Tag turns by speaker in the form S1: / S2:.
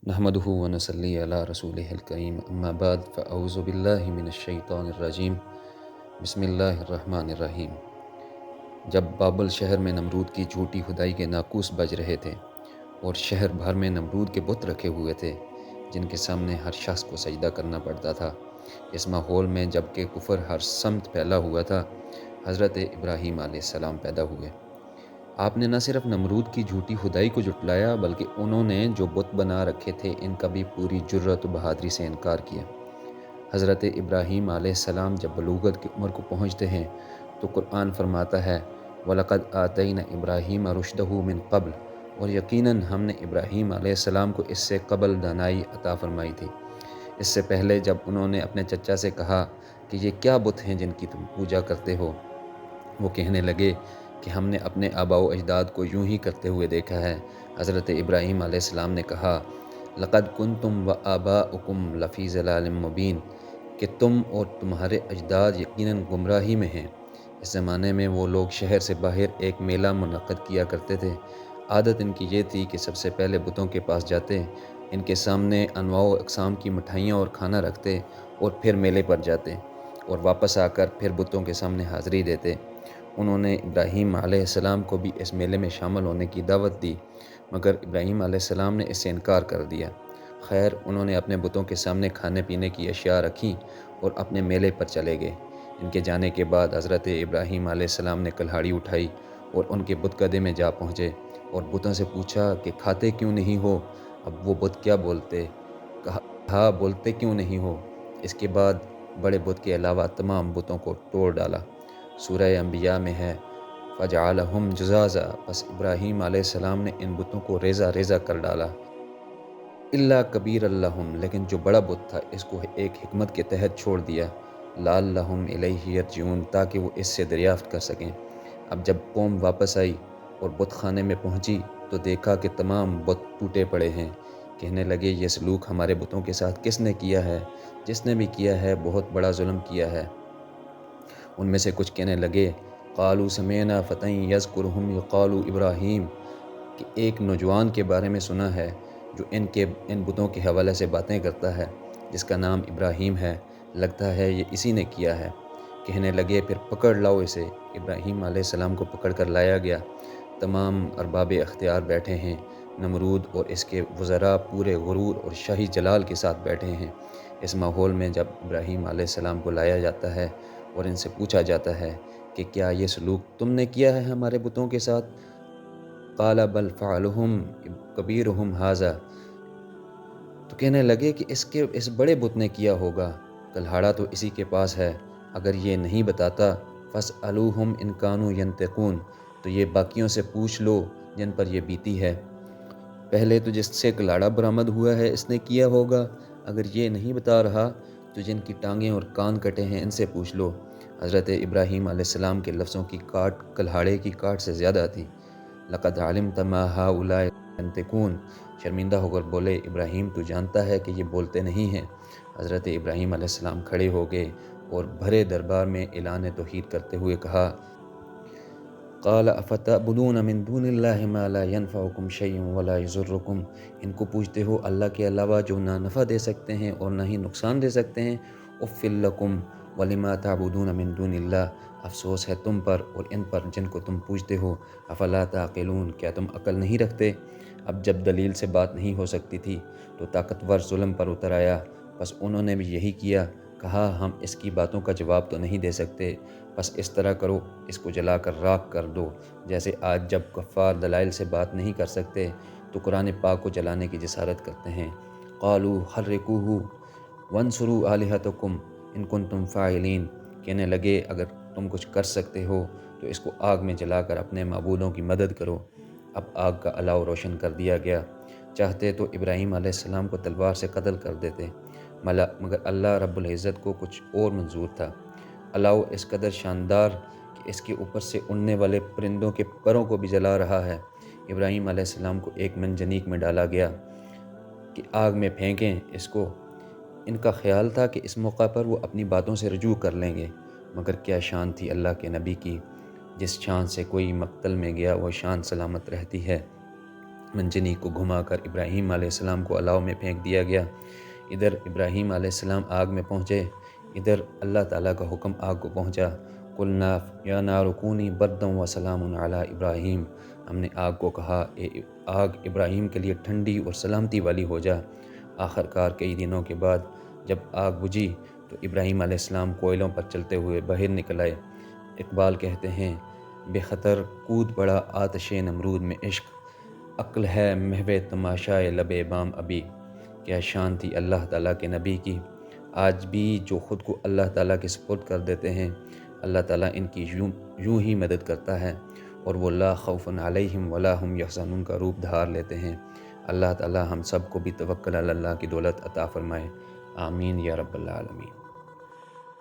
S1: نحمده ونصلي علی رسوله الکریم اما بعد فاعوذ باللہ من الشیطان الرجیم بسم اللہ الرحمن الرحیم۔ جب بابل شہر میں نمرود کی جھوٹی خدائی کے ناقوس بج رہے تھے اور شہر بھر میں نمرود کے بت رکھے ہوئے تھے جن کے سامنے ہر شخص کو سجدہ کرنا پڑتا تھا، اس ماحول میں جب کہ کفر ہر سمت پھیلا ہوا تھا، حضرت ابراہیم علیہ السلام پیدا ہوئے۔ آپ نے نہ صرف نمرود کی جھوٹی خدائی کو جھٹلایا بلکہ انہوں نے جو بت بنا رکھے تھے ان کا بھی پوری جرأت و بہادری سے انکار کیا۔ حضرت ابراہیم علیہ السلام جب بلوغت کی عمر کو پہنچتے ہیں تو قرآن فرماتا ہے وَلَقَدْ آتَيْنَا إِبْرَاهِيمَ رُشْدَهُ مِن قبل، اور یقیناً ہم نے ابراہیم علیہ السلام کو اس سے قبل دانائی عطا فرمائی تھی۔ اس سے پہلے جب انہوں نے اپنے چچا سے کہا کہ یہ کیا بت ہیں جن کی تم پوجا کرتے ہو، وہ کہنے لگے کہ ہم نے اپنے آباء و اجداد کو یوں ہی کرتے ہوئے دیکھا ہے۔ حضرت ابراہیم علیہ السلام نے کہا لَقَدْ كُنْتُمْ وَآبَاؤُكُمْ لَفِي ضَلَالٍ مُبِينٍ، کہ تم اور تمہارے اجداد یقیناً گمراہی میں ہیں۔ اس زمانے میں وہ لوگ شہر سے باہر ایک میلہ منعقد کیا کرتے تھے۔ عادت ان کی یہ تھی کہ سب سے پہلے بتوں کے پاس جاتے، ان کے سامنے انواع و اقسام کی مٹھائیاں اور کھانا رکھتے اور پھر میلے پر جاتے اور واپس آ کر پھر بتوں کے سامنے حاضری دیتے۔ انہوں نے ابراہیم علیہ السلام کو بھی اس میلے میں شامل ہونے کی دعوت دی مگر ابراہیم علیہ السلام نے اس سے انکار کر دیا۔ خیر، انہوں نے اپنے بتوں کے سامنے کھانے پینے کی اشیاء رکھیں اور اپنے میلے پر چلے گئے۔ ان کے جانے کے بعد حضرت ابراہیم علیہ السلام نے کلہاڑی اٹھائی اور ان کے بت کدے میں جا پہنچے اور بتوں سے پوچھا کہ کھاتے کیوں نہیں ہو؟ اب وہ بت کیا بولتے؟ کہا بولتے کیوں نہیں ہو؟ اس کے بعد بڑے بت کے علاوہ تمام بتوں کو توڑ ڈالا۔ سورہ انبیاء میں ہے فَجَعَلَهُمْ جُذَاذًا، پس ابراہیم علیہ السلام نے ان بتوں کو ریزہ ریزہ کر ڈالا۔ الا کبیر لہم، لیکن جو بڑا بت تھا اس کو ایک حکمت کے تحت چھوڑ دیا، لعلہم الیہ یرجعون، تاکہ وہ اس سے دریافت کر سکیں۔ اب جب قوم واپس آئی اور بت خانے میں پہنچی تو دیکھا کہ تمام بت ٹوٹے پڑے ہیں۔ کہنے لگے یہ سلوک ہمارے بتوں کے ساتھ کس نے کیا ہے؟ جس نے بھی کیا ہے بہت بڑا ظلم کیا ہے۔ ان میں سے کچھ کہنے لگے قالوا سمعنا فتى يذكرهم يقال ابراہیم، کہ ایک نوجوان کے بارے میں سنا ہے جو ان بتوں کے حوالے سے باتیں کرتا ہے، جس کا نام ابراہیم ہے، لگتا ہے یہ اسی نے کیا ہے۔ کہنے لگے پھر پکڑ لاؤ اسے۔ ابراہیم علیہ السلام کو پکڑ کر لایا گیا۔ تمام ارباب اختیار بیٹھے ہیں، نمرود اور اس کے وزراء پورے غرور اور شاہی جلال کے ساتھ بیٹھے ہیں۔ اس ماحول میں جب ابراہیم علیہ السلام کو لایا جاتا ہے اور ان سے پوچھا جاتا ہے کہ کیا یہ سلوک تم نے کیا ہے ہمارے بتوں کے ساتھ؟ قال بل فعلهم کبیرهم ھذا، تو کہنے لگے کہ اس بڑے بت نے کیا ہوگا، کلہاڑا تو اسی کے پاس ہے، اگر یہ نہیں بتاتا فاسألوہم ان کانوا ینطقون، تو یہ باقیوں سے پوچھ لو جن پر یہ بیتی ہے۔ پہلے تو جس سے کلاڑا برآمد ہوا ہے اس نے کیا ہوگا، اگر یہ نہیں بتا رہا تو جن کی ٹانگیں اور کان کٹے ہیں ان سے پوچھ لو۔ حضرت ابراہیم علیہ السلام کے لفظوں کی کاٹ کلہاڑے کی کاٹ سے زیادہ تھی۔ لقد علمت ما هؤلاء ينطقون، شرمندہ ہو کر بولے ابراہیم تو جانتا ہے کہ یہ بولتے نہیں ہیں۔ حضرت ابراہیم علیہ السلام کھڑے ہو گئے اور بھرے دربار میں اعلان توحید کرتے ہوئے کہا قال افتعبدون من دون اللہ ما لا ينفعکم شیئا ولا یضرکم، ان کو پوجتے ہو اللہ کے علاوہ جو نہ نفع دے سکتے ہیں اور نہ ہی نقصان دے سکتے ہیں۔ اف لکم ولما تعبدون من دون اللہ، افسوس ہے تم پر اور ان پر جن کو تم پوجتے ہو۔ افلا تعقلون، کیا تم عقل نہیں رکھتے؟ اب جب دلیل سے بات نہیں ہو سکتی تھی تو طاقتور ظلم پر اتر آیا، بس انہوں نے بھی یہی کیا، کہا ہم اس کی باتوں کا جواب تو نہیں دے سکتے، بس اس طرح کرو اس کو جلا کر راکھ کر دو، جیسے آج جب کفار دلائل سے بات نہیں کر سکتے تو قرآن پاک کو جلانے کی جسارت کرتے ہیں۔ قالوا حرقوہ وانصروا آلہتکم ان کنتم فاعلین، کہنے لگے اگر تم کچھ کر سکتے ہو تو اس کو آگ میں جلا کر اپنے معبودوں کی مدد کرو۔ اب آگ کا الاؤ روشن کر دیا گیا، چاہتے تو ابراہیم علیہ السلام کو تلوار سے قتل کر دیتے، مگر اللہ رب العزت کو کچھ اور منظور تھا۔ الاؤ اس قدر شاندار کہ اس کے اوپر سے اڑنے والے پرندوں کے پروں کو بھی جلا رہا ہے۔ ابراہیم علیہ السلام کو ایک منجنیق میں ڈالا گیا کہ آگ میں پھینکیں اس کو۔ ان کا خیال تھا کہ اس موقع پر وہ اپنی باتوں سے رجوع کر لیں گے، مگر کیا شان تھی اللہ کے نبی کی، جس شان سے کوئی مقتل میں گیا وہ شان سلامت رہتی ہے۔ منجنی کو گھما کر ابراہیم علیہ السلام کو الاؤ میں پھینک دیا گیا۔ ادھر ابراہیم علیہ السلام آگ میں پہنچے، ادھر اللہ تعالیٰ کا حکم آگ کو پہنچا، قلنا یا نار کونی بردا و سلام علی ابراہیم۔ ہم نے آگ کو کہا اے آگ ابراہیم کے لیے ٹھنڈی اور سلامتی والی ہو جا۔ آخر کار کئی دنوں کے بعد جب آگ بجھی تو ابراہیم علیہ السلام کوئلوں پر چلتے ہوئے باہر نکل آئے۔ اقبال کہتے ہیں بے خطر کود پڑا آتش نمرود میں عشق، عقل ہے محو تماشائے لب بام ابھی۔ کیا شان تھی اللہ تعالیٰ کے نبی کی، آج بھی جو خود کو اللہ تعالیٰ کے سپرد کر دیتے ہیں، اللہ تعالیٰ ان کی یوں ہی مدد کرتا ہے، اور وہ لا خوف علیہم ولا هم یحزنون کا روپ دھار لیتے ہیں۔ اللہ تعالیٰ ہم سب کو بھی توکل علی اللہ کی دولت عطا فرمائے، آمین یا رب العالمین۔